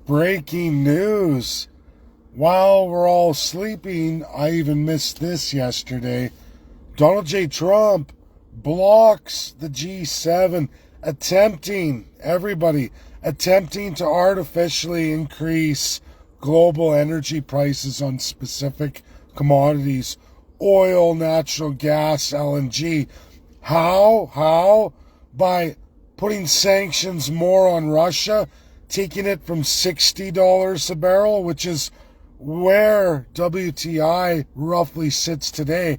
Breaking news. While we're all sleeping, I even missed this yesterday. Donald J. Trump blocks the G7, attempting to artificially increase global energy prices on specific commodities, oil, natural gas, LNG. How? By putting sanctions more on Russia, taking it from $60 a barrel, which is where WTI roughly sits today.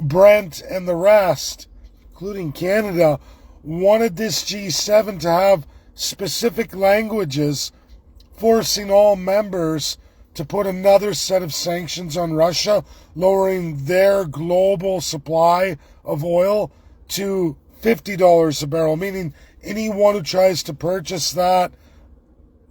Brent and the rest, including Canada, wanted this G7 to have specific languages forcing all members to put another set of sanctions on Russia, lowering their global supply of oil to $50 a barrel, meaning anyone who tries to purchase that,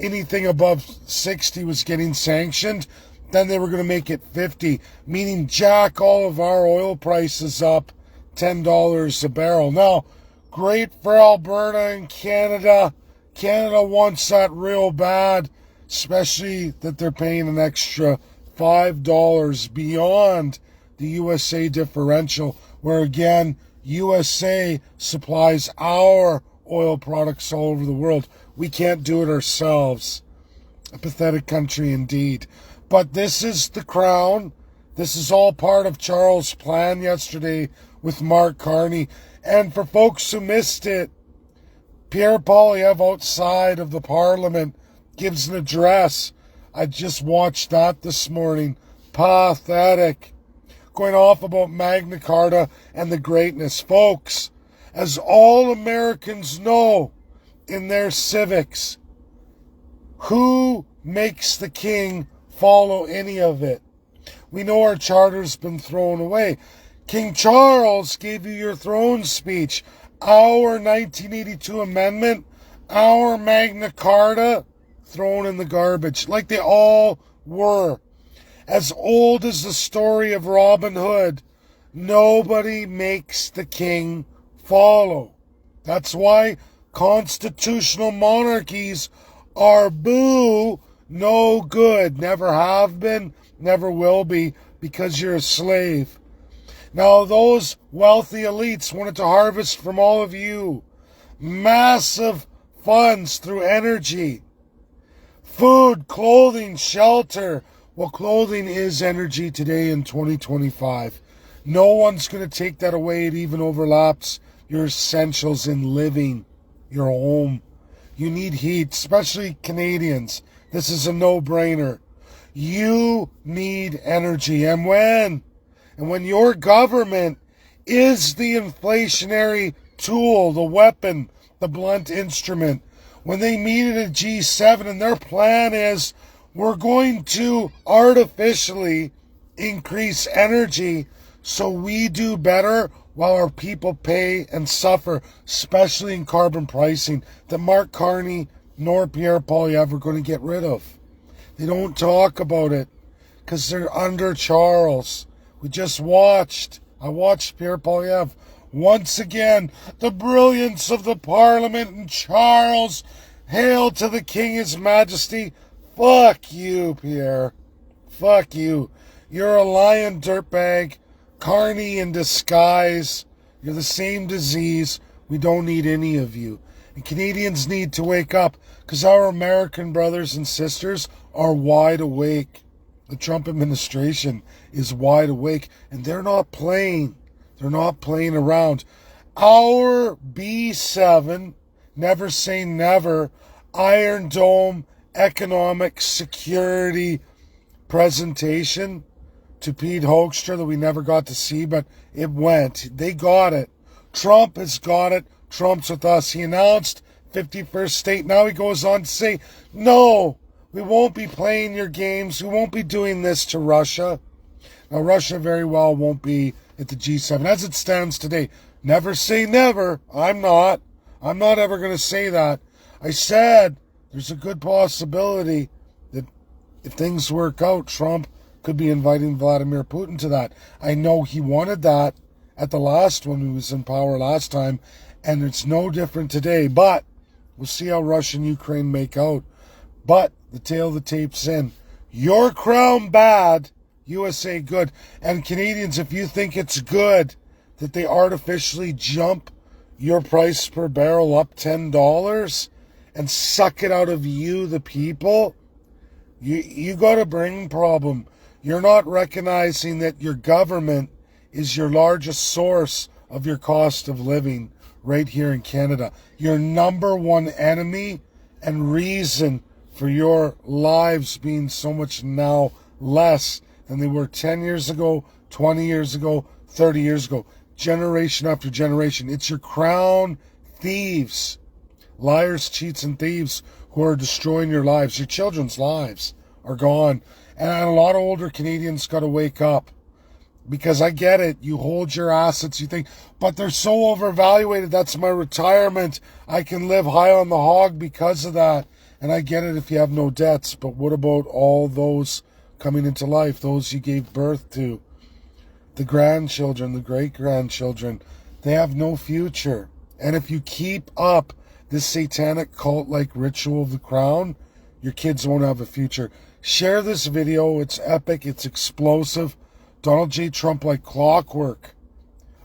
anything above 60 was getting sanctioned. Then they were going to make it 50, meaning jack all of our oil prices up $10 a barrel. Now, great for Alberta and Canada. Canada wants that real bad, especially that they're paying an extra $5 beyond the USA differential, where again, USA supplies our oil products all over the world. We can't do it ourselves. A pathetic country indeed. But this is the Crown. This is all part of Charles' plan yesterday with Mark Carney. And for folks who missed it, Pierre Poilievre outside of the Parliament gives an address. I just watched that this morning. Pathetic. Going off about Magna Carta and the greatness. Folks, as all Americans know in their civics, who makes the king follow any of it? We know our charter's been thrown away. King Charles gave you your throne speech. Our 1982 amendment, our Magna Carta, thrown in the garbage, like they all were. As old as the story of Robin Hood, nobody makes the king follow. That's why constitutional monarchies are no good. Never have been, never will be, because you're a slave. Now, those wealthy elites wanted to harvest from all of you massive funds through energy, food, clothing, shelter. Well, clothing is energy today in 2025. No one's going to take that away. It even overlaps your essentials in living, your home. You need heat, especially Canadians. This is a no-brainer. You need energy. And when your government is the inflationary tool, the weapon, the blunt instrument, when they meet at a G7 and their plan is, we're going to artificially increase energy so we do better while our people pay and suffer, especially in carbon pricing, that Mark Carney nor Pierre Poilievre are going to get rid of. They don't talk about it because they're under Charles. I watched Pierre Poilievre. Once again, the brilliance of the Parliament and Charles. Hail to the King, His Majesty. Fuck you, Pierre. Fuck you. You're a lying dirtbag. Carney in disguise. You're the same disease. We don't need any of you. And Canadians need to wake up because our American brothers and sisters are wide awake. The Trump administration is wide awake and they're not playing. They're not playing around. Our B7, never say never, Iron Dome economic security presentation to Pete Hoekstra that we never got to see, but it went. They got it. Trump has got it. Trump's with us. He announced 51st state. Now he goes on to say, no, we won't be playing your games. We won't be doing this to Russia. Now, Russia very well won't be at the G7 as it stands today. Never say never. I'm not ever going to say that. I said there's a good possibility that if things work out, Trump could be inviting Vladimir Putin to that. I know he wanted that at the last one, he was in power last time, and it's no different today. But we'll see how Russia and Ukraine make out. But the tail of the tape's in. Your crown bad, USA good. And Canadians, if you think it's good that they artificially jump your price per barrel up $10 and suck it out of you, the people, you got a brain problem. You're not recognizing that your government is your largest source of your cost of living right here in Canada. Your number one enemy and reason for your lives being so much now less than they were 10 years ago, 20 years ago, 30 years ago, generation after generation. It's your crown thieves, liars, cheats, and thieves who are destroying your lives. Your children's lives are gone. And a lot of older Canadians got to wake up. Because I get it, you hold your assets, you think, but they're so overvaluated, that's my retirement. I can live high on the hog because of that. And I get it if you have no debts, but what about all those coming into life, those you gave birth to? The grandchildren, the great-grandchildren, they have no future. And if you keep up this satanic cult-like ritual of the crown, your kids won't have a future. Share this video, it's epic, it's explosive. Donald J. Trump like clockwork.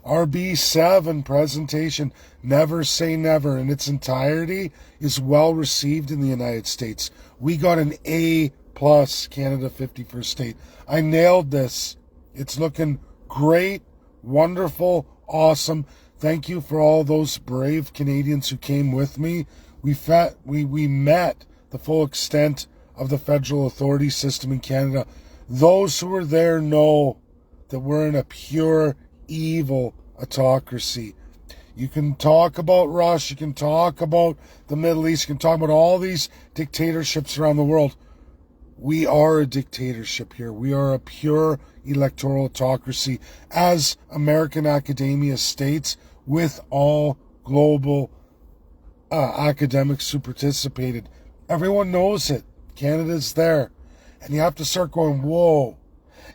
RB7 presentation, Never Say Never, in its entirety, is well received in the United States. We got an A+, Canada 51st state. I nailed this. It's looking great, wonderful, awesome. Thank you for all those brave Canadians who came with me. We met the full extent of the federal authority system in Canada. Those who were there know that we're in a pure evil autocracy. You can talk about Russia, you can talk about the Middle East, you can talk about all these dictatorships around the world. We are a dictatorship here. We are a pure electoral autocracy, as American academia states, with all global academics who participated. Everyone knows it. Canada's there. And you have to start going, whoa.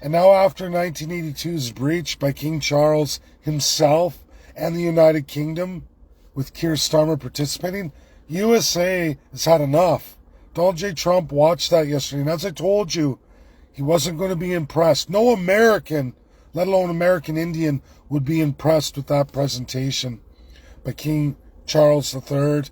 And now after 1982's breach by King Charles himself and the United Kingdom, with Keir Starmer participating, USA has had enough. Donald J. Trump watched that yesterday, and as I told you, he wasn't going to be impressed. No American, let alone American Indian, would be impressed with that presentation by King Charles III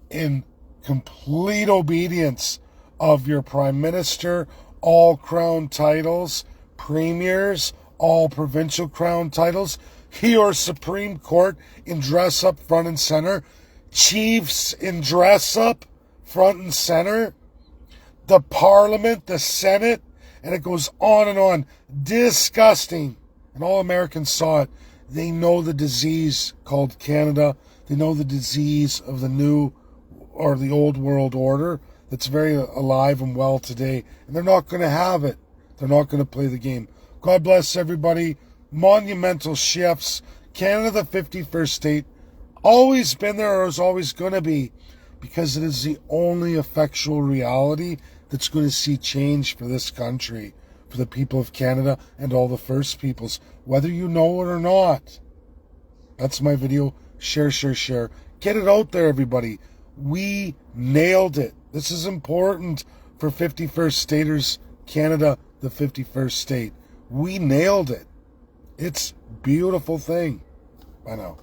in complete obedience of your Prime Minister, all crown titles, premiers, all provincial crown titles, your Supreme Court in dress up front and center, chiefs in dress up front and center, the Parliament, the Senate, and it goes on and on. Disgusting. And all Americans saw it. They know the disease called Canada. They know the disease of the new or the old world order that's very alive and well today. And they're not going to have it. They're not going to play the game. God bless everybody. Monumental shifts. Canada, the 51st state, always been there or is always going to be, because it is the only effectual reality that's going to see change for this country, for the people of Canada and all the First Peoples, whether you know it or not. That's my video. Share, share, share. Get it out there, everybody. We nailed it. This is important for 51st staters, Canada, the 51st state. We nailed it. It's a beautiful thing. Bye now.